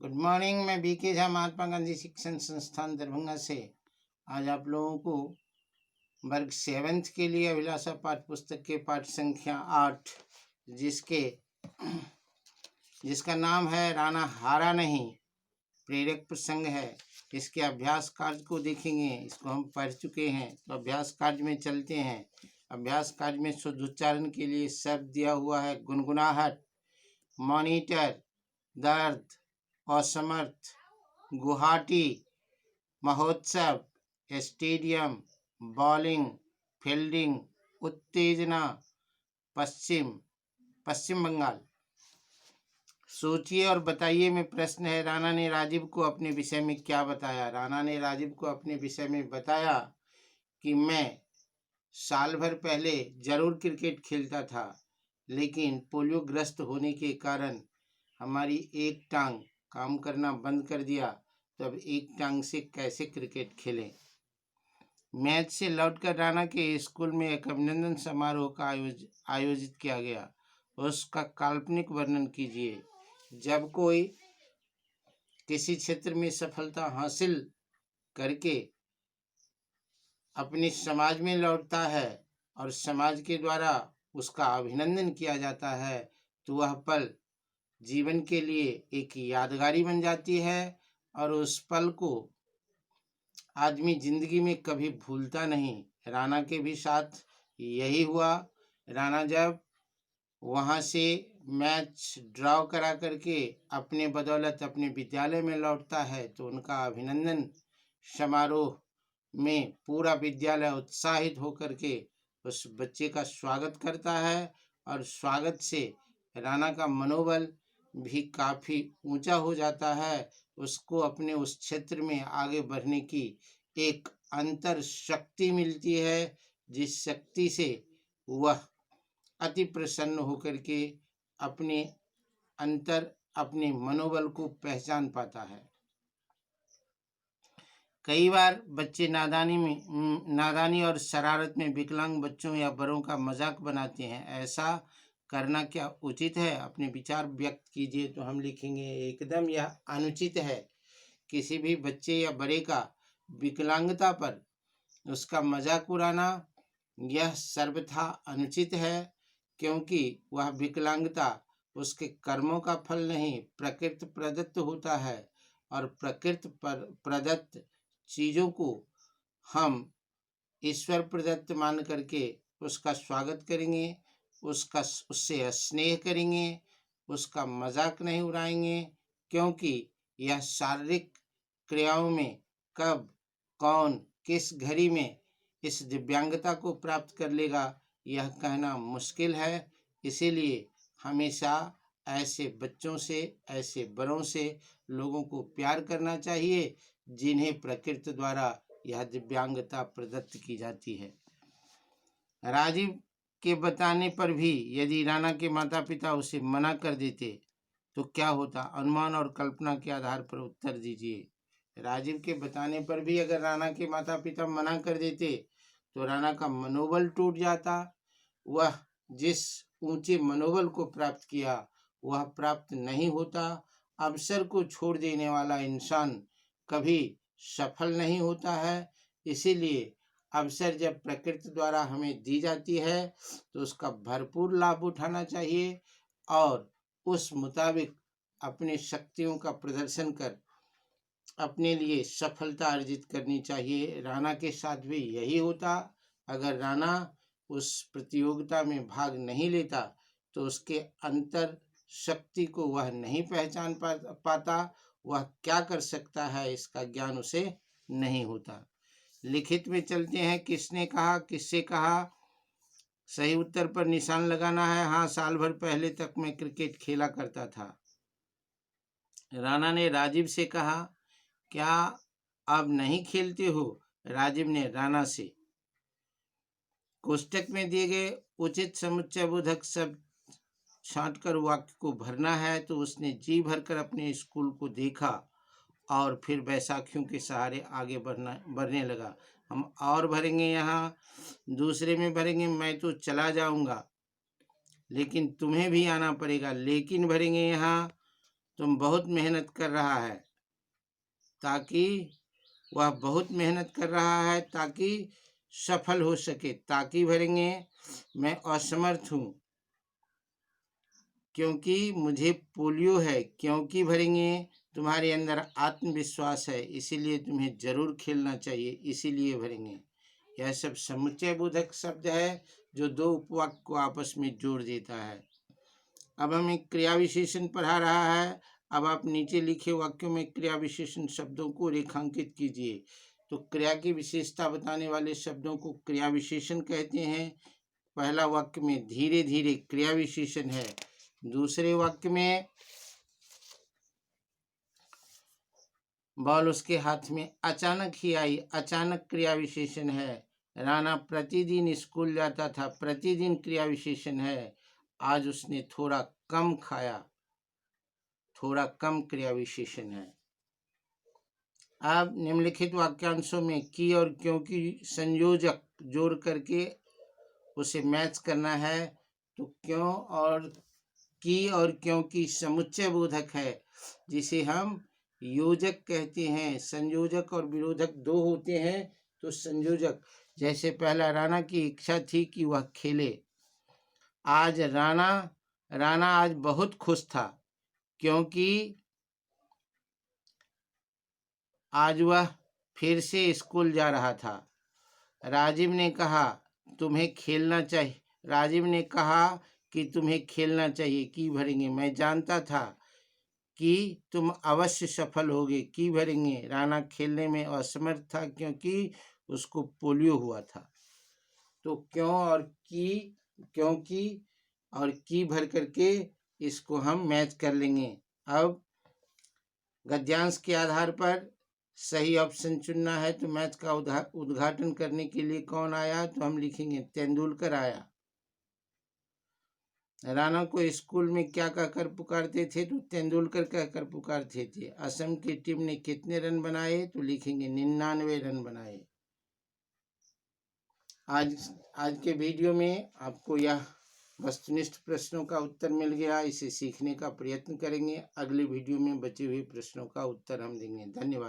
Good morning. मैं BK Jha Mahatma Gandhi शिक्षण संस्थान दरभंगा से आज आप लोगों को वर्ग 7th के लिए अभिलाषा पाठ पुस्तक के पाठ संख्या 8 जिसका नाम है राणा हारा नहीं, प्रेरक प्रसंग है। इसके अभ्यास कार्य को देखेंगे। इसको हम पढ़ चुके हैं, तो अभ्यास कार्य में चलते हैं। अभ्यास कार्य में शुद्ध उच्चारण के लिए शब्द दिया हुआ है: गुनगुनाहट, मॉनिटर, दर्द, असमर्थ, गुवाहाटी, महोत्सव, स्टेडियम, बॉलिंग, फील्डिंग, उत्तेजना, पश्चिम बंगाल। सोचिए और बताइए में प्रश्न है, राणा ने राजीव को अपने विषय में क्या बताया? राणा ने राजीव को अपने विषय में बताया कि मैं साल भर पहले जरूर क्रिकेट खेलता था, लेकिन पोलियो ग्रस्त होने के कारण हमारी एक टांग काम करना बंद कर दिया, तो अब एक टांग से कैसे क्रिकेट खेलें। मैच से लौटकर राणा के स्कूल में एक अभिनंदन समारोह का आयोजित किया गया। उसका काल्पनिक वर्णन कीजिए। जब कोई किसी क्षेत्र में सफलता हासिल करके अपने समाज में लौटता है और समाज के द्वारा उसका अभिनंदन किया जाता है, तो वह पल जीवन के लिए एक यादगारी बन जाती है और उस पल को आदमी जिंदगी में कभी भूलता नहीं। राणा के भी साथ यही हुआ। राणा जब वहां से मैच ड्रॉ करा करके अपने बदौलत अपने विद्यालय में लौटता है, तो उनका अभिनंदन समारोह में पूरा विद्यालय उत्साहित होकर के उस बच्चे का स्वागत करता है और स्वागत से राणा का मनोबल भी काफ़ी ऊंचा हो जाता है। उसको अपने उस क्षेत्र में आगे बढ़ने की एक अंतर शक्ति मिलती है, जिस शक्ति से वह अति प्रसन्न होकर के अपने मनोबल को पहचान पाता है। कई बार बच्चे नादानी और शरारत में विकलांग बच्चों या बड़ों का मजाक बनाते हैं। ऐसा करना क्या उचित है? अपने विचार व्यक्त कीजिए। तो हम लिखेंगे, एकदम यह अनुचित है। किसी भी बच्चे या बड़े का विकलांगता पर उसका मजाक उड़ाना यह सर्वथा अनुचित है, क्योंकि वह विकलांगता उसके कर्मों का फल नहीं, प्रकृति प्रदत्त होता है और प्रकृति प्रदत्त चीज़ों को हम ईश्वर प्रदत्त मान करके उसका स्वागत करेंगे, उससे स्नेह करेंगे, उसका मजाक नहीं उड़ाएंगे, क्योंकि यह शारीरिक क्रियाओं में कब कौन किस घड़ी में इस दिव्यांगता को प्राप्त कर लेगा, यह कहना मुश्किल है। इसीलिए हमेशा ऐसे बच्चों से, ऐसे बड़ों से लोगों को प्यार करना चाहिए जिन्हें प्रकृति द्वारा यह दिव्यांगता प्रदत्त की जाती है। राजीव के बताने पर भी यदि राणा के माता पिता उसे मना कर देते तो क्या होता? अनुमान और कल्पना के आधार पर उत्तर दीजिए। राजीव के बताने पर भी अगर राणा के माता पिता मना कर देते तो राणा का मनोबल टूट जाता। वह जिस ऊंचे मनोबल को प्राप्त किया वह प्राप्त नहीं होता। अवसर को छोड़ देने वाला इंसान कभी सफल नहीं होता है। इसीलिए अवसर जब प्रकृति द्वारा हमें दी जाती है तो उसका भरपूर लाभ उठाना चाहिए और उस मुताबिक अपनी शक्तियों का प्रदर्शन कर अपने लिए सफलता अर्जित करनी चाहिए। राणा के साथ भी यही होता। अगर राणा उस प्रतियोगिता में भाग नहीं लेता तो उसके अंतर शक्ति को वह नहीं पहचान पाता। वह क्या कर सकता है इसका ज्ञान उसे नहीं होता। लिखित में चलते हैं। किसने कहा, किससे कहा? सही उत्तर पर निशान लगाना है। हाँ, साल भर पहले तक मैं क्रिकेट खेला करता था। राणा ने राजीव से कहा, क्या अब नहीं खेलते हो? राजीव ने राणा से। कोष्टक में दिए गए उचित समुच्चय बोधक शब्द छांटकर वाक्य को भरना है। तो उसने जी भरकर अपने स्कूल को देखा और फिर बैसाखियों के सहारे आगे बढ़ने लगा। हम और भरेंगे, यहाँ दूसरे में भरेंगे, मैं तो चला जाऊंगा लेकिन तुम्हें भी आना पड़ेगा। लेकिन भरेंगे यहाँ, तुम बहुत मेहनत कर रहा है ताकि वह बहुत मेहनत कर रहा है ताकि सफल हो सके। ताकि भरेंगे मैं असमर्थ हूँ क्योंकि मुझे पोलियो है। क्योंकि भरेंगे तुम्हारे अंदर आत्मविश्वास है, इसीलिए तुम्हें जरूर खेलना चाहिए, इसीलिए भरेंगे। यह सब समुच्चय बोधक शब्द है जो दो उपवाक्य को आपस में जोड़ देता है। अब हमें क्रिया विशेषण पढ़ा रहा है। अब आप नीचे लिखे वाक्यों में क्रिया विशेषण शब्दों को रेखांकित कीजिए। तो क्रिया की विशेषता बताने वाले शब्दों को क्रिया विशेषण कहते हैं। पहला वाक्य में धीरे धीरे क्रिया विशेषण है। दूसरे वाक्य में बॉल उसके हाथ में अचानक ही आई, अचानक क्रिया विशेषण है। राणा प्रतिदिन स्कूल जाता था, प्रतिदिन क्रिया विशेषण है। आज उसने थोड़ा कम खाया, थोड़ा कम क्रिया विशेषण है। अब निम्नलिखित वाक्यांशों में की और क्योंकि संयोजक जोड़ करके उसे मैच करना है। तो क्यों और की और क्योंकि समुच्चय बोधक है जिसे हम योजक कहते हैं। संयोजक और विरोधक दो होते हैं तो संयोजक, जैसे पहला राणा की इच्छा थी कि वह खेले। आज राणा आज बहुत खुश था क्योंकि आज वह फिर से स्कूल जा रहा था। राजीव ने कहा तुम्हें खेलना चाहिए, राजीव ने कहा कि तुम्हें खेलना चाहिए। की भरेंगे मैं जानता था कि तुम अवश्य सफल होगे। की भरेंगे राणा खेलने में असमर्थ था क्योंकि उसको पोलियो हुआ था। तो क्यों और की, क्योंकि और की भर करके इसको हम मैच कर लेंगे। अब गद्यांश के आधार पर सही ऑप्शन चुनना है। तो मैच का उद्घाटन करने के लिए कौन आया, तो हम लिखेंगे तेंदुलकर आया। राणा को स्कूल में क्या कहकर पुकारते थे, तो तेंदुलकर कहकर पुकारते थे। असम की टीम ने कितने रन बनाए, तो लिखेंगे 99 रन बनाए। आज के वीडियो में आपको यह वस्तुनिष्ठ प्रश्नों का उत्तर मिल गया। इसे सीखने का प्रयत्न करेंगे। अगले वीडियो में बचे हुए प्रश्नों का उत्तर हम देंगे। धन्यवाद।